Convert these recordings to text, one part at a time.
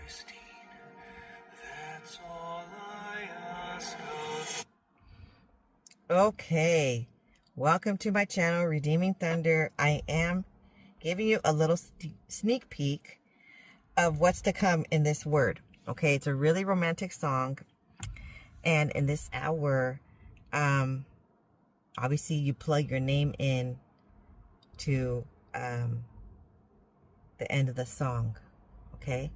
That's all I ask of. Okay, welcome to my channel, Redeeming Thunder. I am giving you a little sneak peek of what's to come in this word. Okay, it's a really romantic song, and in this hour, obviously you plug your name in to the end of the song. Okay,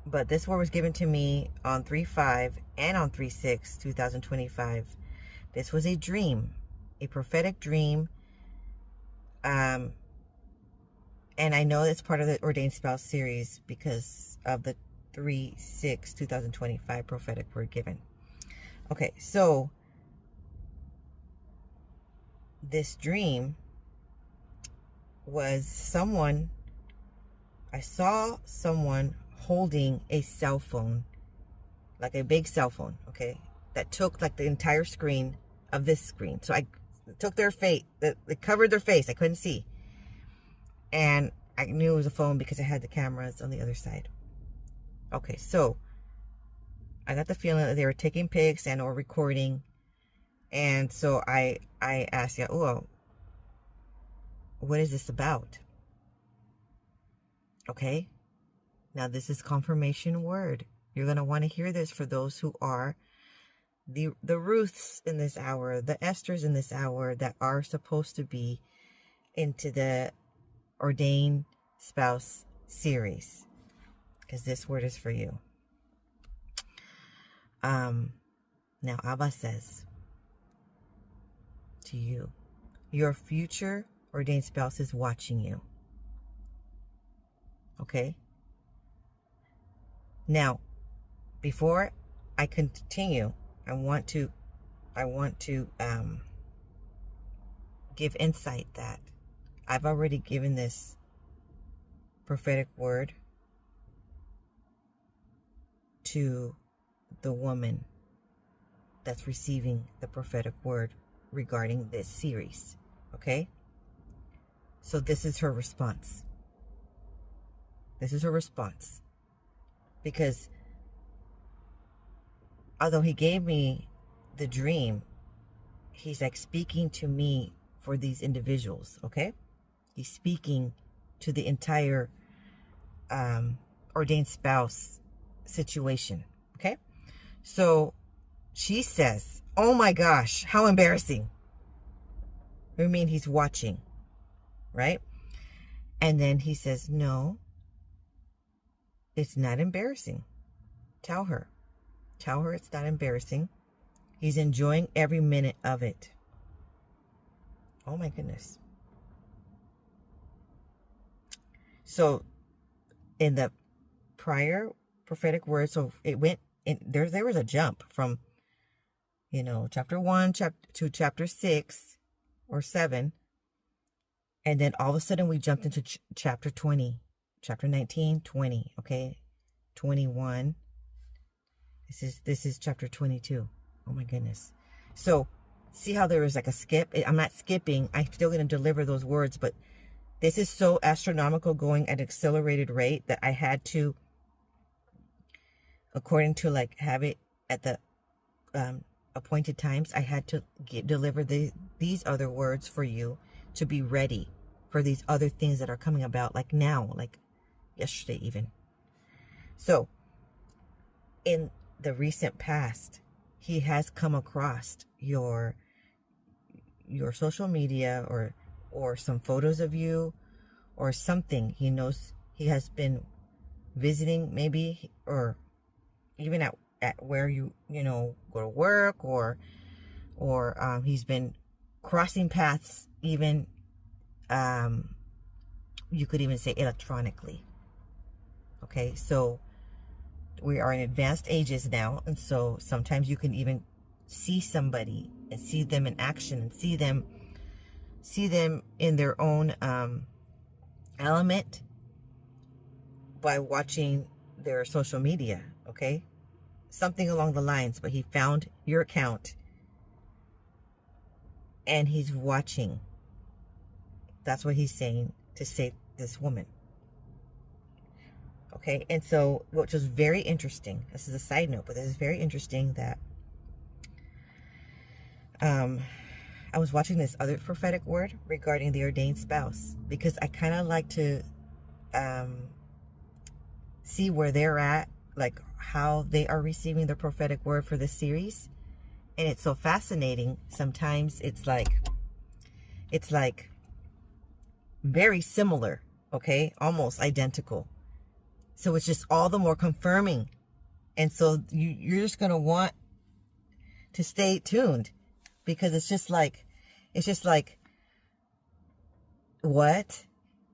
but this word was given to me on 3/5 and on 3/6 2025. This was a dream, a prophetic dream. And I know it's part of the Ordained Spouse series because of the 3/6 2025 prophetic word given. Okay, so this dream was I saw someone holding a cell phone, like a big cell phone, okay, that took like the entire screen of this screen. So I took their face, it covered their face, I couldn't see. And I knew it was a phone because it had the cameras on the other side. Okay, so I got the feeling that they were taking pics and or recording. And so I asked, yeah, oh, what is this about? Okay, now this is confirmation word. You're going to want to hear this for those who are the Ruths in this hour, the Esthers in this hour that are supposed to be into the Ordained Spouse series, because this word is for you. Now Abba says to you, your future ordained spouse is watching you. Okay? Now, before I continue, I want to give insight that I've already given this prophetic word to the woman that's receiving the prophetic word regarding this series. Okay? So this is her response. This is her response. Because although he gave me the dream, he's like speaking to me for these individuals, okay? He's speaking to the entire ordained spouse situation, okay? So she says, oh my gosh, how embarrassing. I mean, he's watching, right? And then he says, no, it's not embarrassing. Tell her it's not embarrassing. He's enjoying every minute of it. Oh my goodness. So in the prior prophetic word, so it went in there was a jump from, chapter 1 to chapter 6 or 7, and then all of a sudden we jumped into chapter 20, chapter 19, 20, okay, 21. This is chapter 22. Oh my goodness. So see how there was like a skip? I'm not skipping. I'm still going to deliver those words, but this is so astronomical, going at an accelerated rate, that I had to, according to like have it at the appointed times, I had to deliver these other words for you to be ready for these other things that are coming about, like now, like yesterday even. So in the recent past, he has come across your social media or some photos of you or something. He knows he has been visiting, maybe, or even at where you go to work, or he's been crossing paths, even you could even say electronically. Okay, so we are in advanced ages now, and so sometimes you can even see somebody and see them in action and see them in their own element by watching their social media. Okay, something along the lines. But he found your account and he's watching. That's what he's saying to say this woman. Okay, and so, which was very interesting. This is a side note, but this is very interesting that I was watching this other prophetic word regarding the ordained spouse, because I kind of like to see where they're at, like how they are receiving the prophetic word for this series. And it's so fascinating. Sometimes it's like very similar, okay, almost identical. So it's just all the more confirming. And so you're just going to want to stay tuned, because it's just like, what?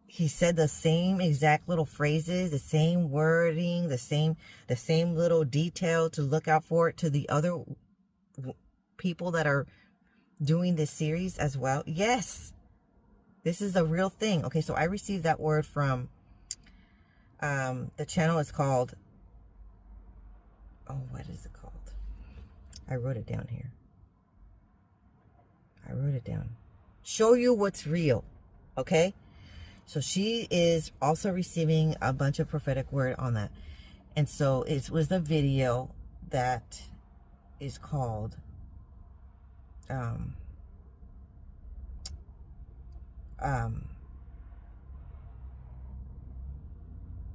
He said the same exact little phrases, the same wording, the same little detail to look out for to the other people that are doing this series as well. Yes, this is a real thing. Okay, so I received that word from the channel is called, oh, what is it called? I wrote it down here. Show you what's real. Okay, so she is also receiving a bunch of prophetic word on that. And so it was the video that is called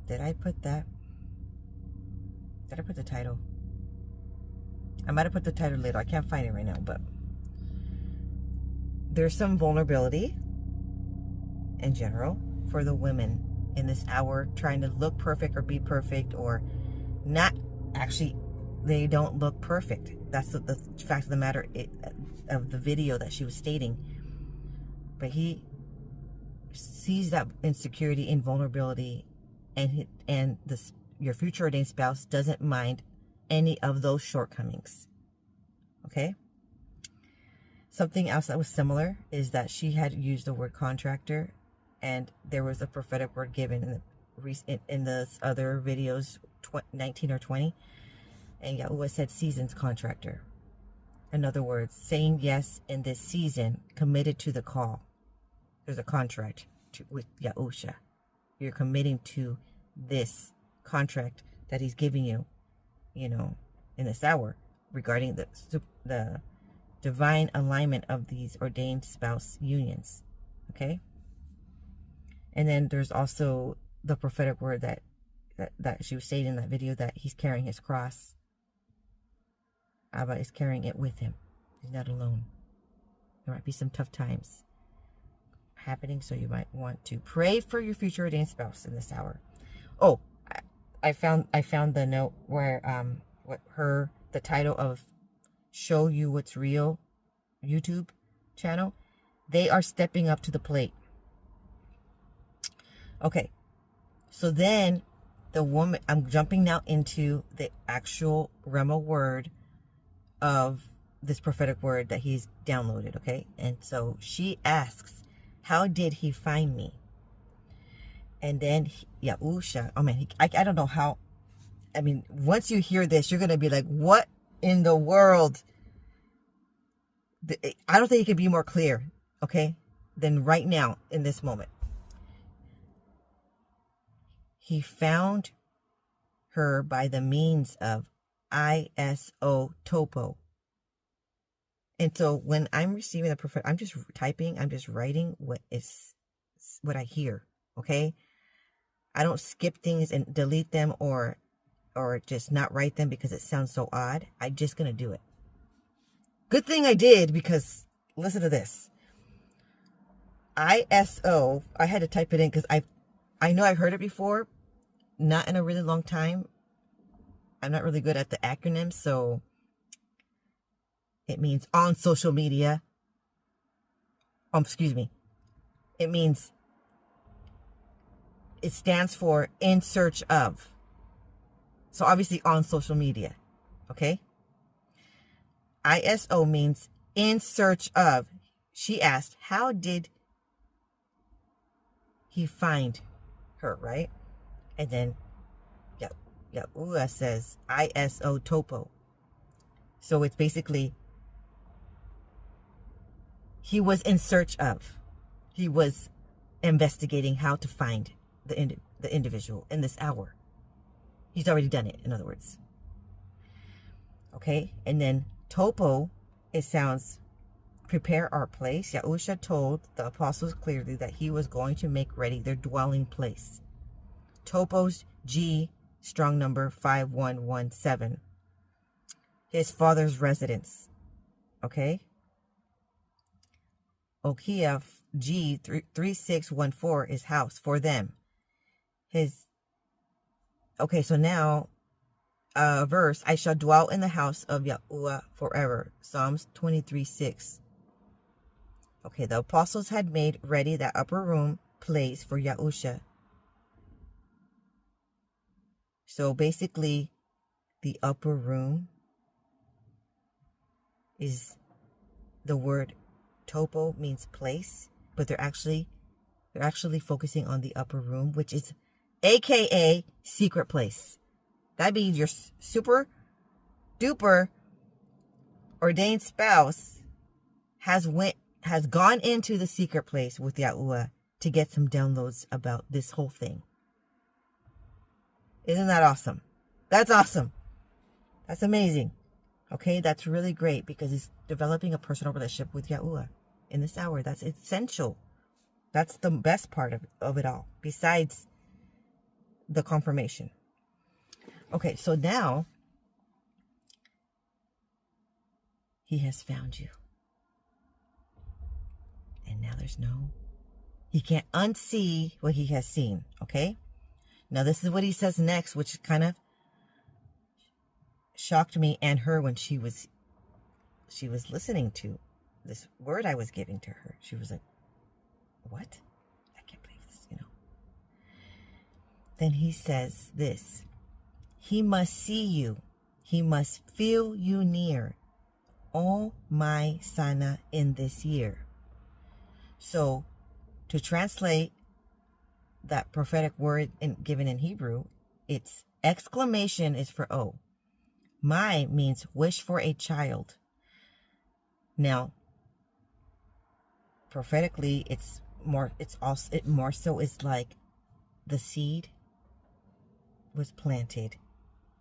did I put that? Did I put the title? I might have put the title later. I can't find it right now, but there's some vulnerability in general for the women in this hour, trying to look perfect or be perfect, or not. Actually, they don't look perfect. That's the fact of the matter of the video that she was stating. But he sees that insecurity and vulnerability, and your future ordained spouse doesn't mind any of those shortcomings. Okay. Something else that was similar is that she had used the word contractor, and there was a prophetic word given in the other videos, 19 or 20, and Yahuwah said seasons contractor. In other words, saying yes in this season, committed to the call. There's a contract with Yahusha. You're committing to this contract that he's giving you, in this hour, regarding the divine alignment of these ordained spouse unions. Okay. And then there's also the prophetic word that she was saying in that video, that he's carrying his cross. Abba is carrying it with him. He's not alone. There might be some tough times happening, so you might want to pray for your future ordained spouse in this hour. Oh, I found the note where the title of Show You What's Real YouTube channel, they are stepping up to the plate. Okay, so then the woman, I'm jumping now into the actual Rema word of this prophetic word that he's downloaded. Okay, and so she asks, how did he find me? And then Yahusha, oh man, I don't know how. I mean, once you hear this, you're gonna be like, what in the world? I don't think it can be more clear, okay, than right now in this moment. He found her by the means of ISO topo. And so when I'm receiving the prophet, I'm just typing, I'm just writing what I hear, okay? I don't skip things and delete them or just not write them because it sounds so odd. I'm just going to do it. Good thing I did, because listen to this. ISO, I had to type it in because I know I've heard it before, not in a really long time. I'm not really good at the acronyms, so it means on social media. It means, it stands for in search of. So obviously on social media, okay? ISO means in search of. She asked, how did he find her, right? And then Yahuwah says ISO topo. So it's basically, he was in search of. He was investigating how to find the individual in this hour. He's already done it, in other words. Okay, and then topo, it sounds prepare our place. Yahusha told the apostles clearly that he was going to make ready their dwelling place. Topos G, strong number 5117. His father's residence. Okay. Okia G 3614 is house for them. Okay, so now verse, I shall dwell in the house of Yahuwah forever. Psalms 23:6. Okay, the apostles had made ready that upper room place for Yahusha. So basically, the upper room is the word topo means place, but they're actually focusing on the upper room, which is AKA secret place. That means your super duper ordained spouse has gone into the secret place with Yahuwah to get some downloads about this whole thing. Isn't that awesome? That's awesome. That's amazing. Okay, that's really great because it's developing a personal relationship with Yahuwah in this hour. That's essential. That's the best part of it all, besides the confirmation. Okay, so now he has found you. And now he can't unsee what he has seen, okay? Now this is what he says next, which kind of shocked me and her when she was listening to this word I was giving to her. She was like, what? I can't believe this, Then he says this. He must see you. He must feel you near. Oh my sana in this year. So to translate that prophetic word given in Hebrew, it's exclamation is for O. My means wish for a child. Now, prophetically, it more so is like the seed was planted,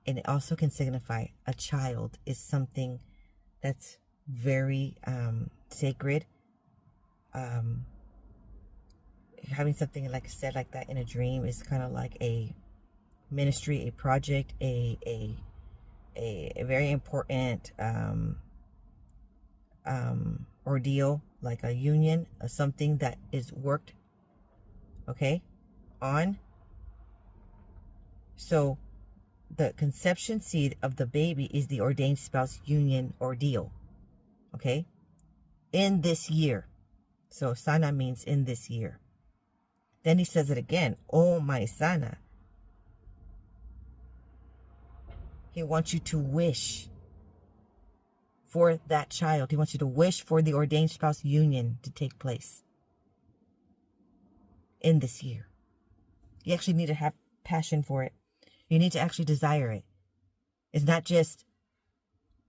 and it also can signify a child is something that's very sacred. Having something like said like that in a dream is kind of like a ministry, a project, a very important ordeal, like a union, something that is worked, okay, on. So the conception seed of the baby is the ordained spouse union ordeal, okay, in this year. So sana means in this year. Then he says it again, oh my sana. He wants you to wish for that child. He wants you to wish for the ordained spouse union to take place in this year. You actually need to have passion for it. You need to actually desire it. It's not just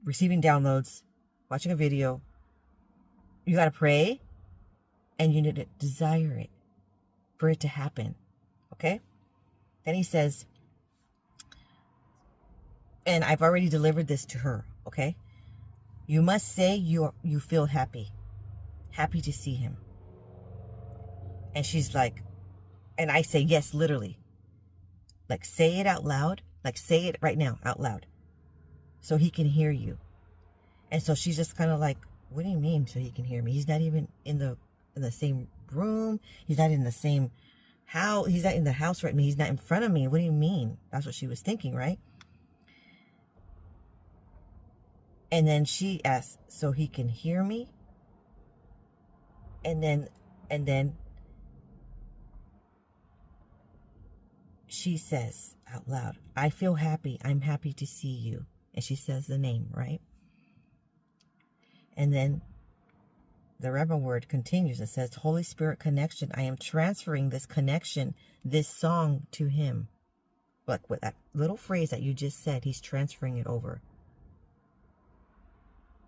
receiving downloads, watching a video. You got to pray and you need to desire it for it to happen. Okay? Then he says, and I've already delivered this to her, okay? You must say you feel happy to see him. And she's like, and I say, yes, literally. Like, say it out loud. Like, say it right now out loud so he can hear you. And so she's just kind of like, what do you mean so he can hear me? He's not even in the same room. He's not in the same house. He's not in the house right now. He's not in front of me. What do you mean? That's what she was thinking, right? And then she asks, so he can hear me? And then she says out loud, I feel happy. I'm happy to see you. And she says the name, right? And then the Rebbe word continues. It says, Holy Spirit connection. I am transferring this connection, this song to him. Like with that little phrase that you just said, he's transferring it over.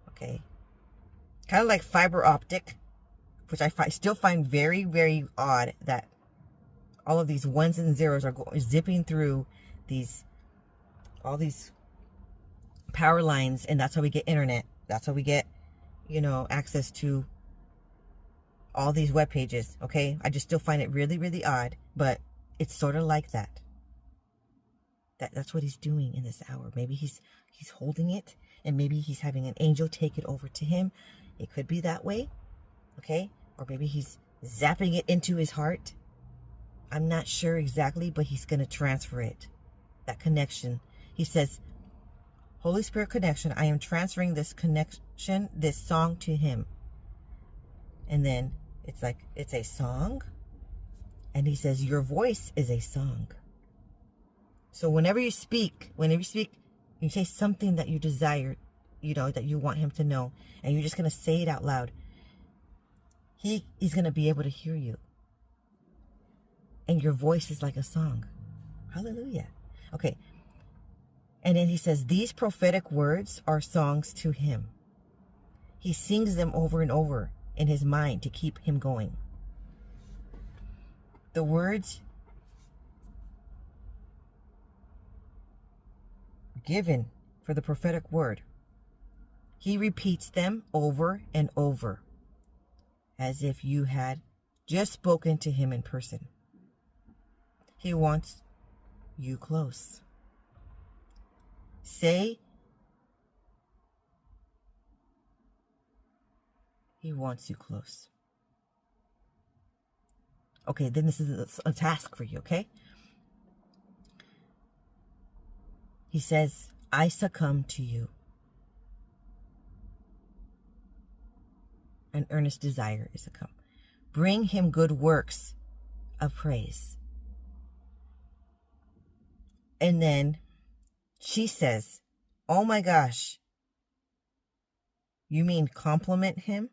Okay. Kind of like fiber optic, which I still find very, very odd that all of these ones and zeros are zipping through these all these power lines, and that's how we get internet. That's how we get, access to all these web pages. Okay, I just still find it really, really odd, but it's sort of like that. That's what he's doing in this hour. Maybe he's holding it, and maybe he's having an angel take it over to him. It could be that way, okay? Or maybe he's zapping it into his heart. I'm not sure exactly, but he's going to transfer it. That connection. He says, Holy Spirit connection, I am transferring this connection, this song to him. And then it's like, it's a song. And he says, your voice is a song. So whenever you speak, you say something that you desire, that you want him to know, and you're just going to say it out loud. He's going to be able to hear you. And your voice is like a song. Hallelujah. Okay. And then he says, these prophetic words are songs to him. He sings them over and over in his mind to keep him going. The words given for the prophetic word, he repeats them over and over as if you had just spoken to him in person. He wants you close. Say, he wants you close. Okay, then this is a task for you, okay? He says, I succumb to you. An earnest desire is to come. Bring him good works of praise. And then she says, oh my gosh, you mean compliment him?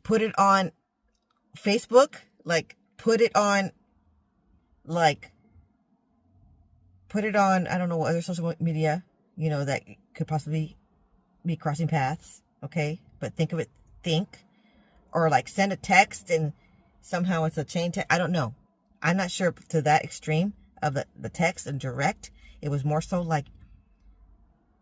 Put it on Facebook? Put it on, I don't know what other social media, that could possibly be crossing paths, okay? But or send a text and somehow it's a chain text. I don't know. I'm not sure to that extreme of the text and direct. It was more so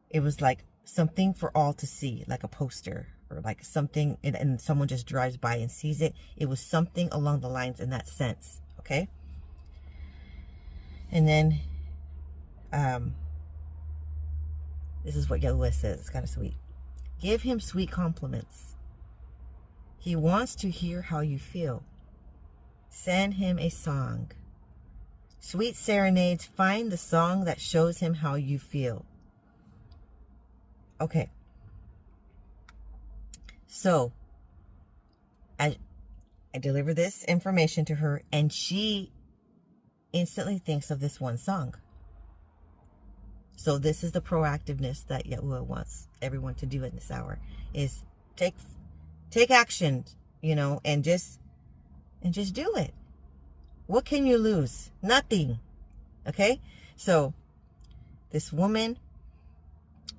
it was like something for all to see, like a poster or like something, and someone just drives by and sees it. It was something along the lines in that sense, okay? And then this is what Yahweh says. It's kind of sweet. Give him sweet compliments. He wants to hear how you feel. Send him a song. Sweet serenades. Find the song that shows him how you feel. Okay. So, I deliver this information to her, and she instantly thinks of this one song. So this is the proactiveness that Yahuwah wants everyone to do in this hour, is take action, and just do it. What can you lose? Nothing. Okay? So this woman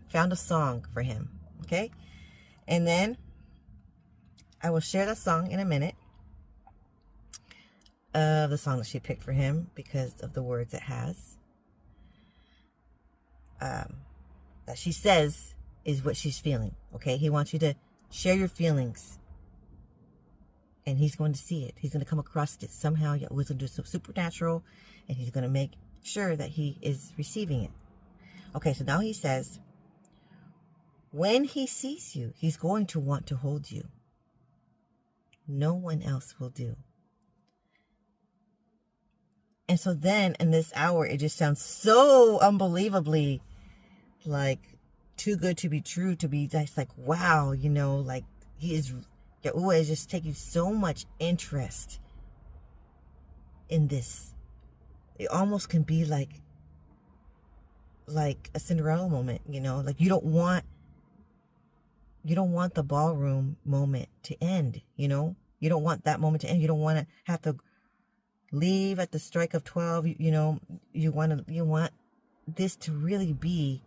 found a song for him. Okay? And then I will share the song in a minute. The song that she picked for him because of the words it has. That she says is what she's feeling. Okay? He wants you to share your feelings. And he's going to see it. He's going to come across it somehow. He's going to do some supernatural. And he's going to make sure that he is receiving it. Okay, so now he says, when he sees you, he's going to want to hold you. No one else will do. And so then in this hour, it just sounds so unbelievably too good to be true, to be just wow, he is, Yahuwah is just taking so much interest in this. It almost can be like a Cinderella moment, you don't want the ballroom moment to end, you don't want that moment to end. You don't want to have to leave at the strike of 12. You want this to really be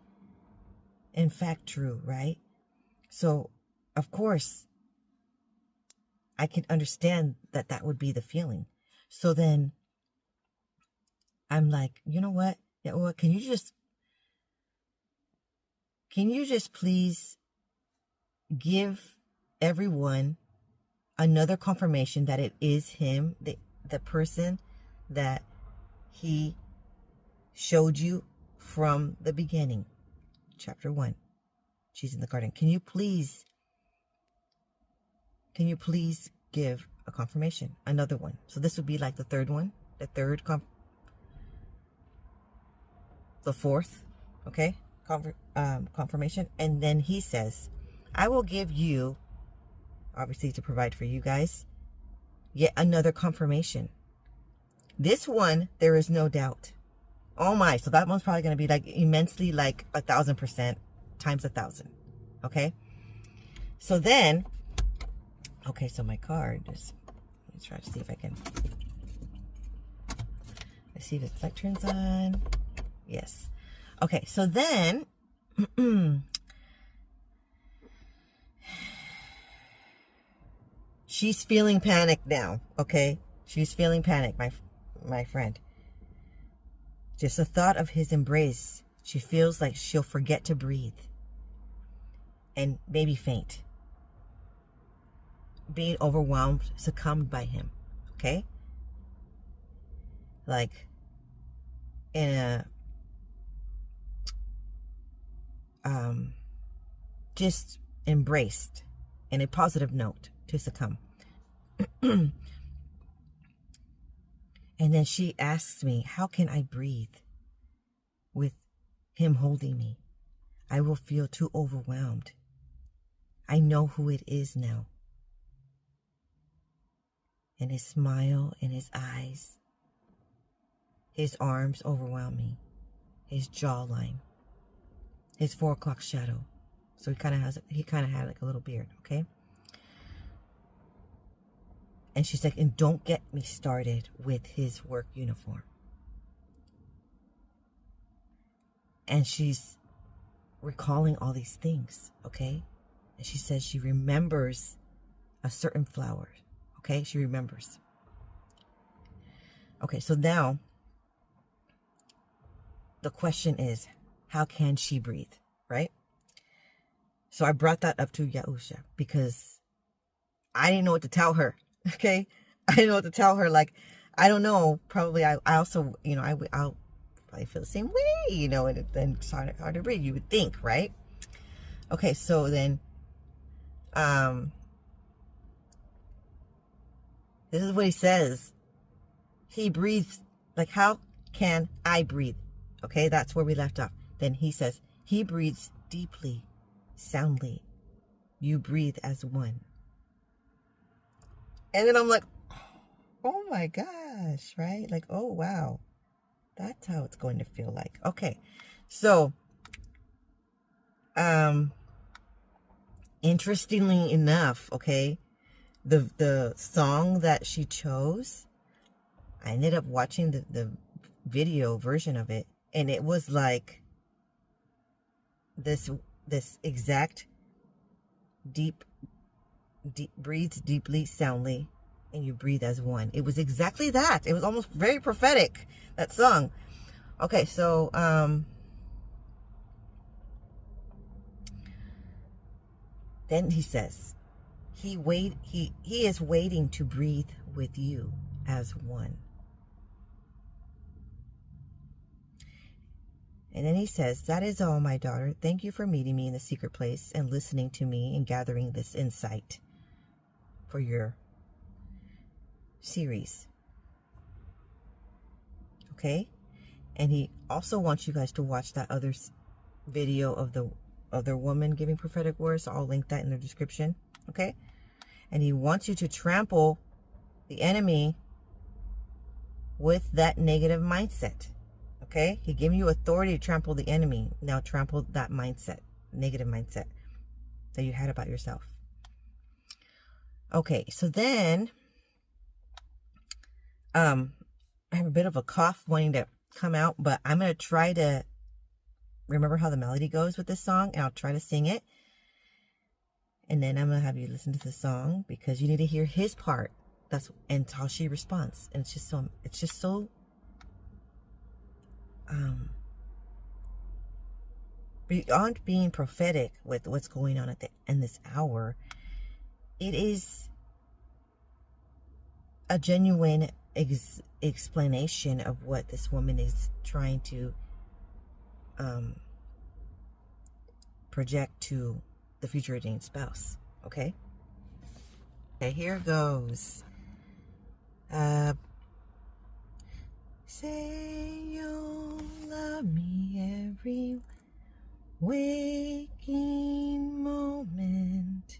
in fact true, right? So of course I can understand that would be the feeling. So then I'm like, you know what? Yeah, well, can you just please give everyone another confirmation that it is him, the person that he showed you from the beginning. Chapter 1. She's in the garden. Can you please give a confirmation? Another one. So this would be like the third one. The fourth. Okay? Confirmation. And then he says, I will give you, obviously to provide for you guys, yet another confirmation. This one, there is no doubt. Oh my, so that one's probably going to be like immensely, like 1,000% times 1,000. Okay? So then, okay, so my card is, let's try to see if I can, let's see if the light turns on. Yes. Okay, so then, she's feeling panic now, okay? She's feeling panic, my friend. Just the thought of his embrace, she feels like she'll forget to breathe and maybe faint. Being overwhelmed, succumbed by him, okay? Like in a just embraced in a positive note to succumb. And then she asks me, how can I breathe with him holding me? I will feel too overwhelmed. I know who it is now. And his smile in his eyes, his arms overwhelm me, his jawline, his 4 o'clock shadow. So he kind of had like a little beard, okay? And she's like, and don't get me started with his work uniform. And she's recalling all these things, okay? And she says she remembers a certain flower, okay? She remembers. Okay, so now the question is, how can she breathe, right? So I brought that up to Yahusha because I didn't know what to tell her, okay? I didn't know what to tell her. Like, I don't know. Probably I also, I'll probably feel the same way, and then it's hard to breathe, you would think, right? Okay, so then, this is what he says. He breathes, like, how can I breathe? Okay, that's where we left off. Then he says, he breathes deeply, soundly. You breathe as one. And then I'm like, oh my gosh, right? Like, oh wow. That's how it's going to feel like. Okay. So, interestingly enough, okay, the song that she chose, I ended up watching the video version of it, and it was like this exact deep breathes deeply, soundly, and you breathe as one. It was exactly that. It was almost very prophetic, that song. Okay, so then he says he is waiting to breathe with you as one. And then he says, that is all, my daughter. Thank you for meeting me in the secret place and listening to me and gathering this insight for your series. Okay? And he also wants you guys to watch that other video of the other woman giving prophetic words. So I'll link that in the description. Okay? And he wants you to trample the enemy with that negative mindset. Okay? He gave you authority to trample the enemy. Now trample that mindset, negative mindset that you had about yourself. Okay, so then I have a bit of a cough wanting to come out, but I'm going to try to remember how the melody goes with this song, and I'll try to sing it. And then I'm going to have you listen to the song because you need to hear his part. And how she responds. And it's just so beyond being prophetic with what's going on in this hour, it is a genuine explanation of what this woman is trying to project to the future ordained spouse. Okay, here goes. Say you'll love me every waking moment.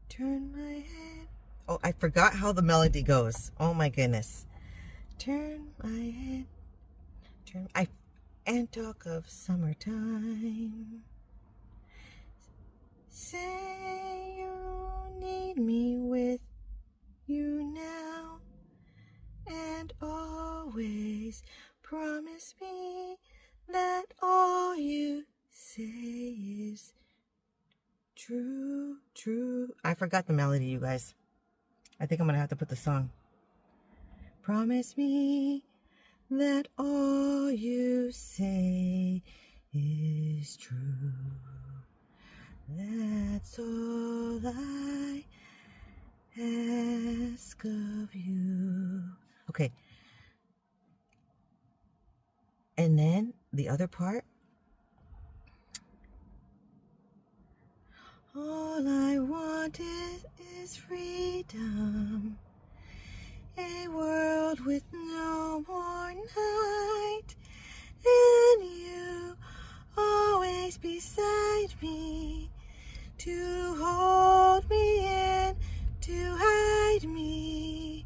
Turn my head. Oh, I forgot how the melody goes. Oh my goodness. Turn my head. And talk of summertime. Say you need me with you now and always. Promise me that all you say is true. I forgot the melody, you guys. I think I'm gonna have to put the song. Promise me that all you say is true. That's all I ask of you. Okay. And then the other part. All I want is freedom. A world with no more night. And you always beside me. To hold me and to hide me.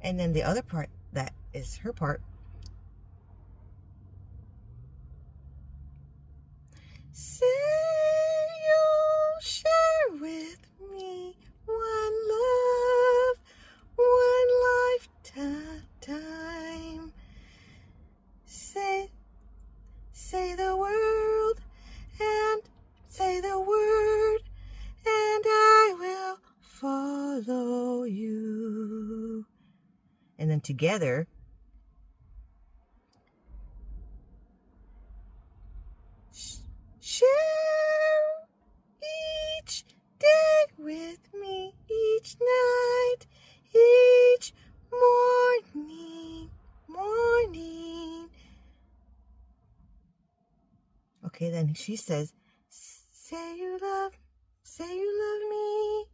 And then the other part, that is her part. Say you'll share with me one love, one lifetime. Say the world and say the word, and I will follow you. And then together, share each day with me, each night, each morning. Okay, then she says, say you love me.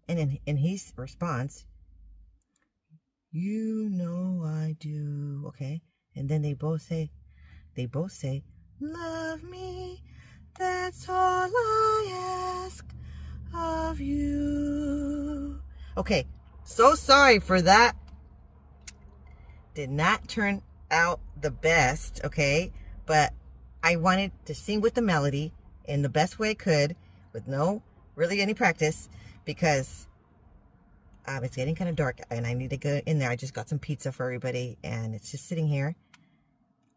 And then in his response, you know I do. Okay, and then they both say, love me, that's all I ask of you. Okay, so sorry for that. Did not turn out the best, okay? But I wanted to sing with the melody in the best way I could with no really any practice because it's getting kind of dark and I need to go in there. I just got some pizza for everybody and it's just sitting here.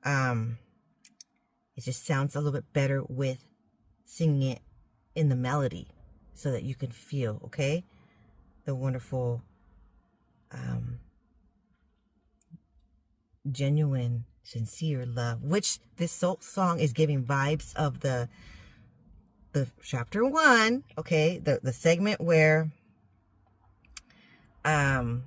It just sounds a little bit better with singing it in the melody so that you can feel, okay, the wonderful, genuine, sincere love, which this song is giving vibes of the chapter 1, okay, the segment where they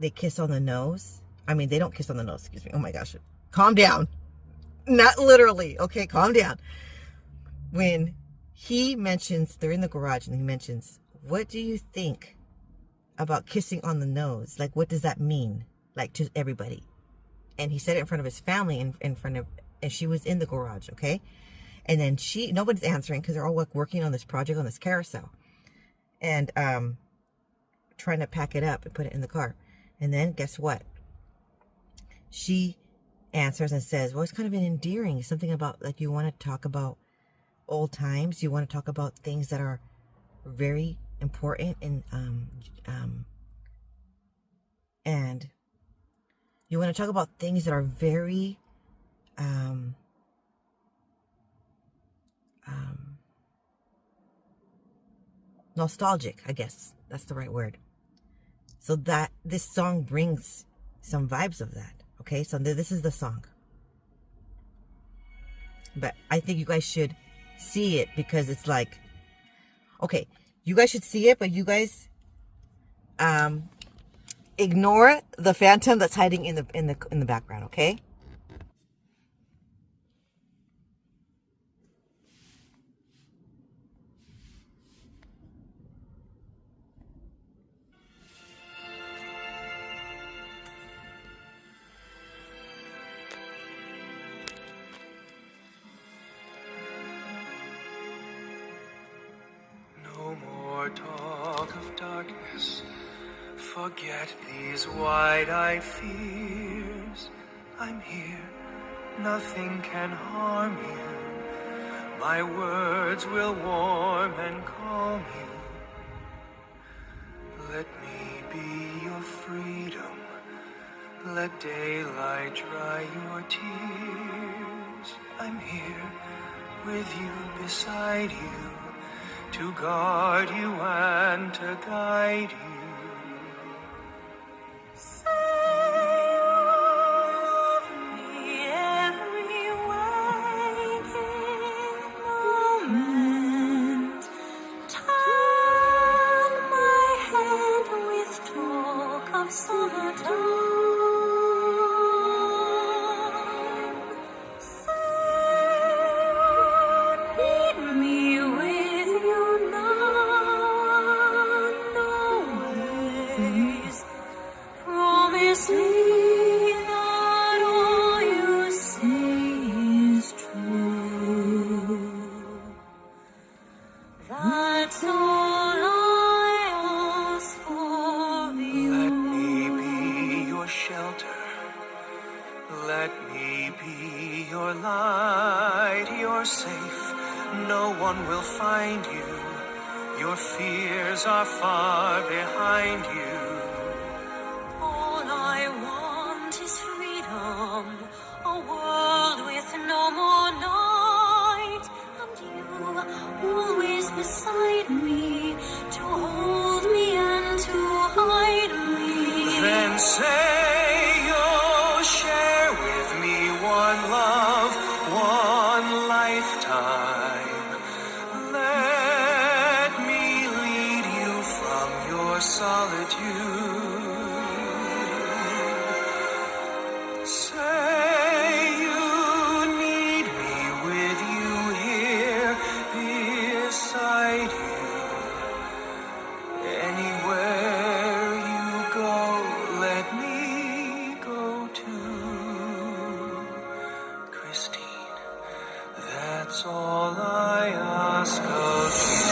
kiss on the nose. I mean, they don't kiss on the nose, excuse me. Oh my gosh, calm down. Not literally, okay, calm down. When he mentions, they're in the garage and he mentions, what do you think about kissing on the nose? Like, what does that mean? Like, to everybody. And he said it in front of his family, in front of, and she was in the garage, okay? And then nobody's answering because they're all like working on this project, on this carousel. And trying to pack it up and put it in the car. And then, guess what? She answers and says, well, it's kind of an endearing, something about, like, you want to talk about old times. You want to talk about things that are very important and you want to talk about things that are very nostalgic, I guess that's the right word. So that this song brings some vibes of that. Okay, so this is the song. But I think you guys should see it, because it's like, okay, you guys should see it, but you guys ignore the phantom that's hiding in the background, okay? No more talk of darkness. Forget these wide-eyed fears. I'm here. Nothing can harm you. My words will warm and calm you. Let me be your freedom. Let daylight dry your tears. I'm here with you, beside you, to guard you and to guide you. Let me be your light, you're safe, no one will find you. Your fears are far behind you. All I want is freedom, a world with no more night, and you always beside me, to hold me and to hide me. Then say you'll share with me one love, one lifetime. Let me lead you from your solitude. Say you need me with you here beside you. Anywhere you go, let me go too. Christine, that's all I ask of you.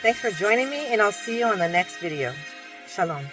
Thanks for joining me, and I'll see you on the next video. Shalom.